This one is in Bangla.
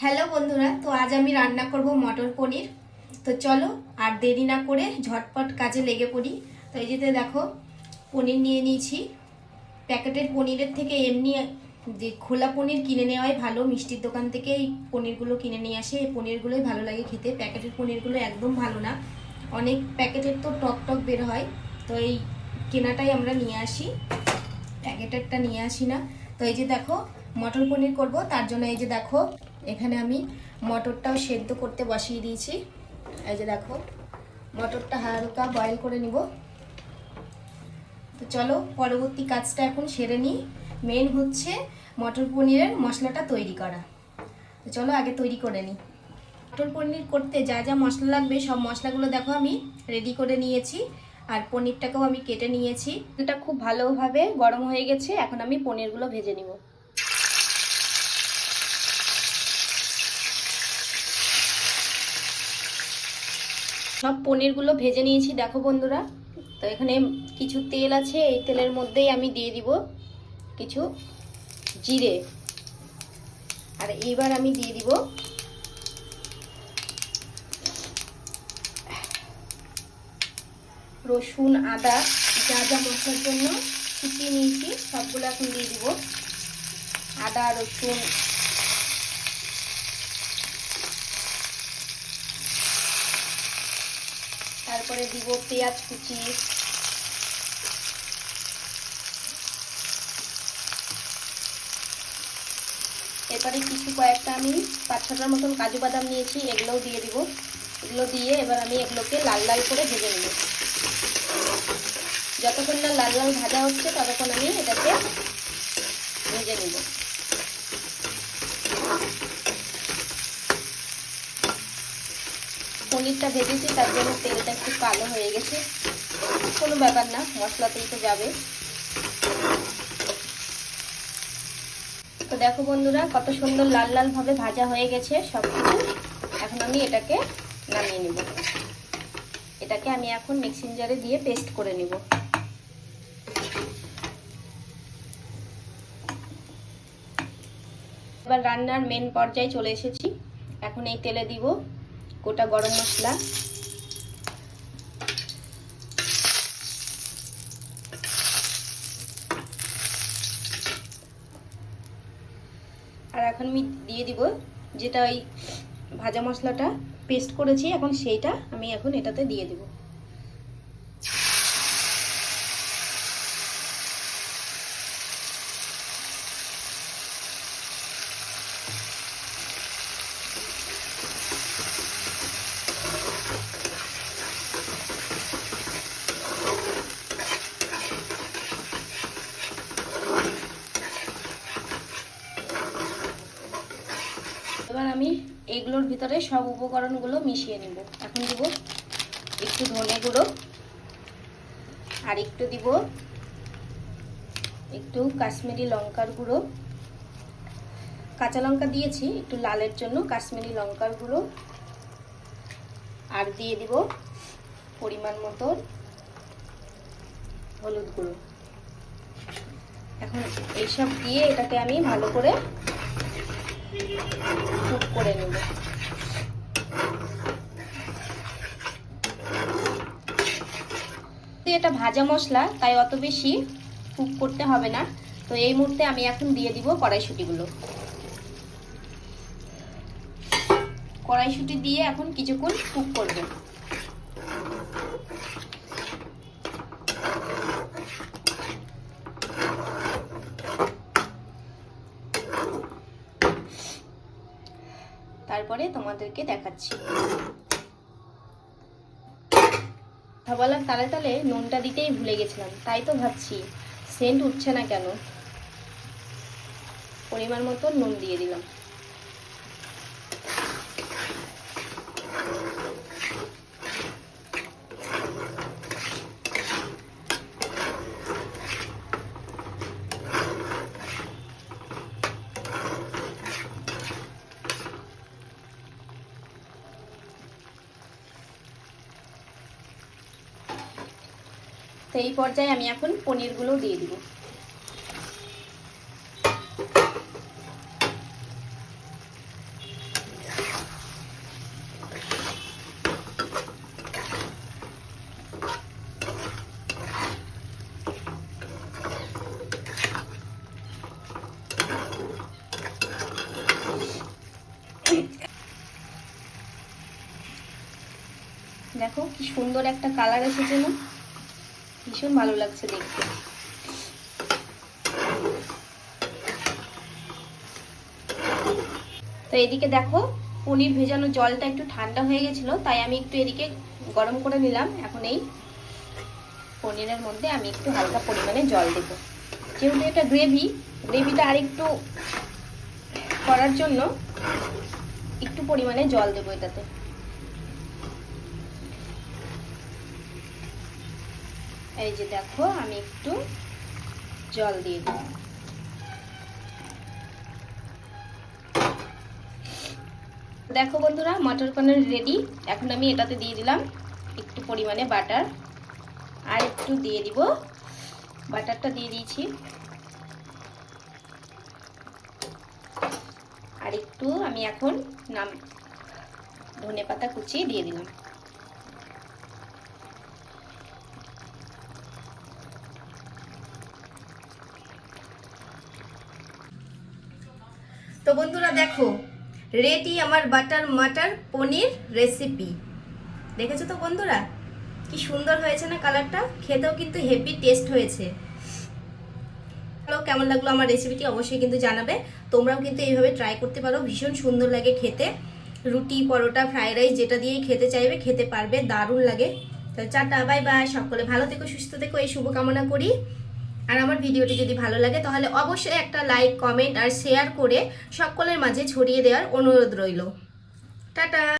হ্যালো বন্ধুরা, তো আজ আমি রান্না করব মটর পনির। তো চলো আর দেরি না করে ঝটপট কাজে লেগে পড়ি। তো এই যেতে দেখো, পনির নিয়ে নিয়েছি। প্যাকেটের পনিরের থেকে এমনি যে খোলা পনির কিনে নেওয়াই ভালো। মিষ্টির দোকান থেকে এই পনিরগুলো কিনে নিয়ে আসে, এই পনিরগুলোই ভালো লাগে খেতে। প্যাকেটের পনিরগুলো একদম ভালো না, অনেক প্যাকেটের তো টক টক বের হয়। তো এই কেনাটাই আমরা নিয়ে আসি, প্যাকেটেরটা নিয়ে আসি না। তো এই যে দেখো, মটর পনির করব, তার জন্য এই যে দেখো এখানে আমি মটরটাও সেদ্ধ করতে বসিয়ে দিয়েছি। এই যে দেখো, মটরটা হালকা বয়েল করে নিব। তো চলো পরবর্তী কাজটা এখন সেরে নিই। মেন হচ্ছে মটর পনিরের মশলাটা তৈরি করা। তো চলো আগে তৈরি করে নিই। মটর পনির করতে যা যা মশলা লাগবে সব মশলাগুলো দেখো আমি রেডি করে নিয়েছি। আর পনিরটাকেও আমি কেটে নিয়েছি। এটা খুব ভালোভাবে গরম হয়ে গেছে, এখন আমি পনিরগুলো ভেজে নিব। সব পনিরগুলো ভেজে নিয়েছি দেখো বন্ধুরা। তো এখানে কিছু তেল আছে, এই তেলের মধ্যেই আমি দিয়ে দিব কিছু জিরে। আর এইবার আমি দিয়ে দিব রসুন, আদা, যা যা মশলার জন্য কুচিয়ে নিয়েছি সবগুলো এখন দিয়ে দিব। আদা, রসুন, তারপরে দিব পেঁয়াজ কুচি, এরপরে কয়েকটা আমি 5-6টার মতন কাজু বাদাম নিয়েছি, এগুলোও দিয়ে দিব। এগুলো দিয়ে এবার আমি এগুলোকে লাল লাল করে ভেজে নেব। যতক্ষণ না লাল লাল ভাজা হচ্ছে ততক্ষণ আমি এটাকে ভেজে নেব। পনিরটা ভেজেছি তার জন্য তেলটা একটু কালো হয়ে গেছে, কোনো ব্যাপার না, মশলাতেই তো যাবে। তো দেখো বন্ধুরা, কত সুন্দর লাল লাল ভাবে ভাজা হয়ে গেছে সব কিছু। এখন আমি এটাকে নামিয়ে নেব। এটাকে আমি এখন মিক্সিং জারে দিয়ে পেস্ট করে নেব। এবার রান্নার মেন পর্যায়ে চলে এসেছি। এখন এই তেলে দিব গোটা গরম মশলা, আর এখন আমি দিয়ে দিব যেটা ওই ভাজা মশলাটা পেস্ট করেছি, এখন সেইটা আমি এখন এটাতে দিয়ে দিব। এবার আমি এগুলোর ভিতরে সব উপকরণগুলো মিশিয়ে নেব। এখন দিব একটু ধনে গুঁড়ো, আর একটু দিব একটু কাশ্মীরি লঙ্কার গুঁড়ো, কাঁচা লঙ্কা দিয়েছি একটু লালের জন্য, কাশ্মীরি লঙ্কার গুঁড়ো, আর দিয়ে দিব পরিমাণ মতো হলুদ গুঁড়ো। এখন এইসব দিয়ে এটাকে আমি ভালো করে কুক করে নেব। এটা ভাজা মশলা তাই অত বেশি কুক করতে হবে না। তো এই মুহূর্তে আমি এখন দিয়ে দিব কড়াইশুঁটিগুলো। কড়াইশুঁটি দিয়ে এখন কিছুক্ষণ কুক করব। তারপরে তোমাদেরকে দেখাচ্ছি। কথা বলার তালে তালে নুনটা দিতেই ভুলে গেছিলাম, তাই তো ভাবছি সেন্ট উঠছে না কেন। পরিমাণ মতো নুন দিয়ে দিলাম। তো এই পর্যায়ে আমি এখন পনিরগুলো দিয়ে দিব। দেখো কি সুন্দর একটা কালার এসেছে না, ভীষণ ভালো লাগছে দেখতে। তো এদিকে দেখো পনির ভেজানো জলটা একটু ঠান্ডা হয়ে গেছিলো, তাই আমি একটু এদিকে গরম করে নিলাম। এখন এই পনিরের মধ্যে আমি একটু হালকা পরিমাণে জল দেবো, যেহেতু এটা গ্রেভিটা আরেকটু করার জন্য একটু পরিমাণে জল দেবো এটাতে। এই যে দেখো আমি একটু জল দিয়ে দেব। দেখো বন্ধুরা মটর পনির রেডি। এখন আমি এটাতে দিয়ে দিলাম একটু পরিমাণে বাটার, আর একটু দিয়ে দিব, বাটারটা দিয়ে দিয়েছি, আর একটু আমি এখন ধনেপাতা কুচি দিয়ে দিলাম। তো বন্ধুরা দেখো রেডি আমার বাটার মটর পনির রেসিপি। দেখেছো তো বন্ধুরা কি সুন্দর হয়েছে না কালারটা, খেতেও কিন্তু হেভি টেস্ট হয়েছে। কেমন লাগলো আমার রেসিপিটি অবশ্যই কিন্তু জানাবে। তোমরাও কিন্তু এইভাবে ট্রাই করতে পারো, ভীষণ সুন্দর লাগে খেতে। রুটি, পরোটা, ফ্রাইড রাইস যেটা দিয়েই খেতে চাইবে খেতে পারবে, দারুণ লাগে। তো টাটা, বাই বাই, সকলে ভালো থেকো, সুস্থ থেকো, এই শুভকামনা করি। আর আমার ভিডিওটি যদি ভালো লাগে তাহলে অবশ্যই একটা লাইক, কমেন্ট আর শেয়ার করে সকলের মাঝে ছড়িয়ে দেওয়ার অনুরোধ রইল। টাটা।